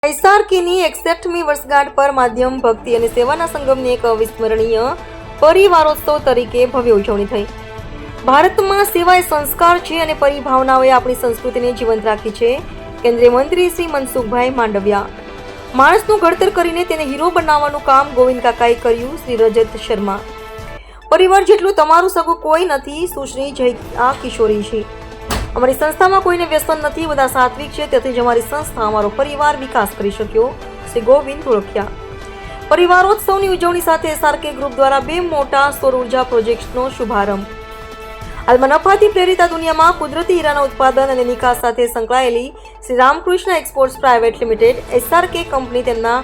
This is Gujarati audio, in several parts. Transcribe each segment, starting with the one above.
SRKની 61મી વર્ષગાંઠ પર માધ્યમ, ભક્તિ અને સેવાના સંગમની એક અવિસ્મરણીય પરિવારોત્સવ તરીકે ભવ્ય ઉજવણી થઈ. ભારતમાં સેવા એ સંસ્કાર છે અને પરિભાવનાઓએ આપણી સંસ્કૃતિને જીવંત રાખી છે. કેન્દ્રીય મંત્રી શ્રી મનસુખભાઈ માંડવિયા. માણસનું ઘડતર કરીને તેને હીરો બનાવવાનું કામ ગોવિંદ કાકાએ કર્યું. શ્રી રજત શર્મા. પરિવાર જેટલું તમારું સગું કોઈ નથી. સુશ્રી જયા કિશોરીજી. અમારી સંસ્થામાં કોઈને વ્યસન નથી, બધા સાત્વિક છે, તેથી જ અમારી સંસ્થા અમારો પરિવાર વિકાસ કરી શક્યો. શ્રી ગોવિંદ ધોળકિયા. પરિવારોત્સવની ઉજવણી સાથે SRK ગ્રુપ દ્વારા 2 મોટા સૌર ઉર્જા પ્રોજેક્ટ્સનો શુભારંભ. હાલમાં નફાથી પ્રેરિત આ દુનિયામાં કુદરતી હીરાના ઉત્પાદન અને નિકાસ સાથે સંકળાયેલી Shri Ramakrishna exports private limited SRK company તેમના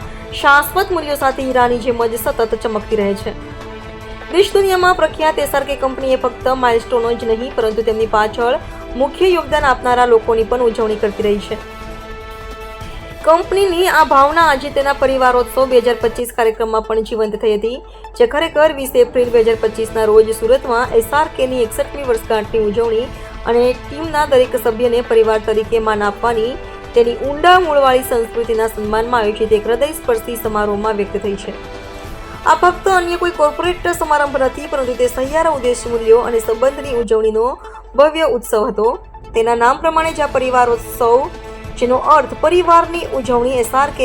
શાશ્વત મૂલ્યો સાથે હીરાની જેમ જ સતત ચમકતી રહે છે. દેશ દુનિયામાં પ્રખ્યાત SRK કંપનીએ ફક્ત માઇલસ્ટોનો જ નહીં, પરંતુ તેમની પાછળ મુખ્ય યોગદાન આપનારા લોકોની પણ ઉજવણી કરતી રહી છે. કંપનીની આ ભાવના આજે તેના પરિવારોત્સવ 2025 કાર્યક્રમમાં પણ જીવંત થઈ હતી, જે ખરેખર 20 એપ્રિલ 2025ના રોજ સુરતમાં SRKની 61મી વર્ષગાંઠની ઉજવણી અને ટીમના દરેક સભ્યને પરિવાર તરીકે માન આપવાની તેની ઊંડા મૂળવાળી સંસ્કૃતિના સન્માનમાં આયોજિત એક હૃદયસ્પર્શી સમારોહમાં વ્યક્ત થઈ છે. આ ફક્ત અન્ય કોઈ કોર્પોરેટ સમારંભ નથી, પરંતુ તે સહિયારા ઉદ્દેશ્ય, મૂલ્યો અને સંબંધની ઉજવણીનો ભવ્ય ઉત્સવ હતો. તેના નામ પ્રમાણે જ આ પરિવારોત્સવ, જેનો અર્થ પરિવારની ઉજવણી, SRK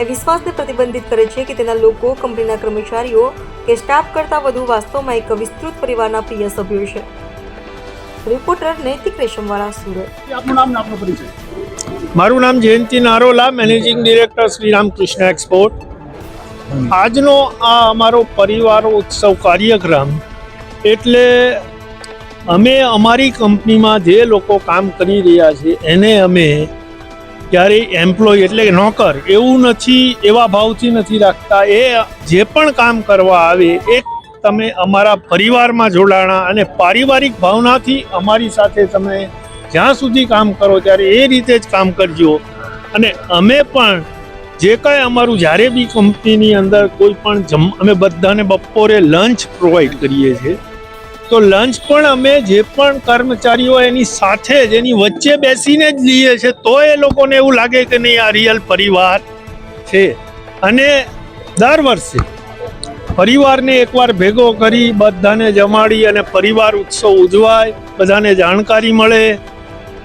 એ વિશ્વાસને પ્રતિબંધિત કરે છે કે તેના લોકો, કંપનીના કર્મચારીઓ કે સ્ટાફ કરતાં વધુ વાસ્તવમાં એક વિસ્તૃત પરિવારના પ્રિય સભ્યો છે. રિપોર્ટર નૈતિક રેશમવાળા, સુરત. આપનું નામ ને આપનો પરિચય. મારું નામ Jayanti Narola, managing director Shri Ramakrishna export. આજનો આ અમારો પરિવાર ઉત્સવ કાર્યક્રમ એટલે અમે અમારી કંપનીમાં જે લોકો કામ કરી રહ્યા છે એને અમે ક્યારેય એમ્પ્લોય એટલે કે નોકર એવું નથી, એવા ભાવથી નથી રાખતા. એ જે પણ કામ કરવા આવે એક તમે અમારા પરિવારમાં જોડાણા અને પારિવારિક ભાવનાથી અમારી સાથે તમે જ્યાં સુધી કામ કરો ત્યારે એ રીતે જ કામ કરજો. અને અમે પણ જે કાંઈ અમારું જ્યારે બી કંપનીની અંદર કોઈ પણ અમે બધાને બપોરે લંચ પ્રોવાઈડ કરીએ છીએ, તો લંચ પણ અમે જે પણ કર્મચારીઓ એની સાથે જ એની વચ્ચે બેસીને જ લઈએ છીએ, તો એ લોકોને એવું લાગે કે નહીં આ રિયલ પરિવાર છે. અને દર વર્ષે પરિવારને એકવાર ભેગો કરી બધાને જમાડી અને પરિવાર ઉત્સવ ઉજવાય, બધાને જાણકારી મળે,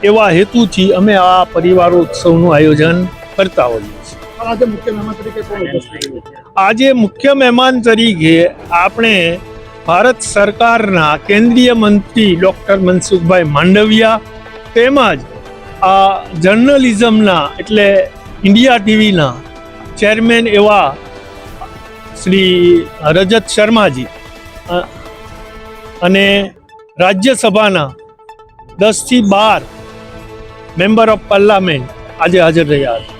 એવા હેતુથી અમે આ પરિવાર ઉત્સવનું આયોજન કરતા હોઈએ છીએ. આજે મુખ્ય મહેમાન તરીકે કોણ ઉપસ્થિત છે? આજે મુખ્ય મહેમાન તરીકે આપણે ભારત સરકારના કેન્દ્રીય મંત્રી ડૉક્ટર મનસુખભાઈ માંડવિયા, તેમજ આ જર્નલિઝમના એટલે ઇન્ડિયા ટીવીના ચેરમેન એવા શ્રી રજત શર્માજી અને રાજ્યસભાના 10 થી 12 મેમ્બર ઓફ પાર્લામેન્ટ આજે હાજર રહ્યા હતા.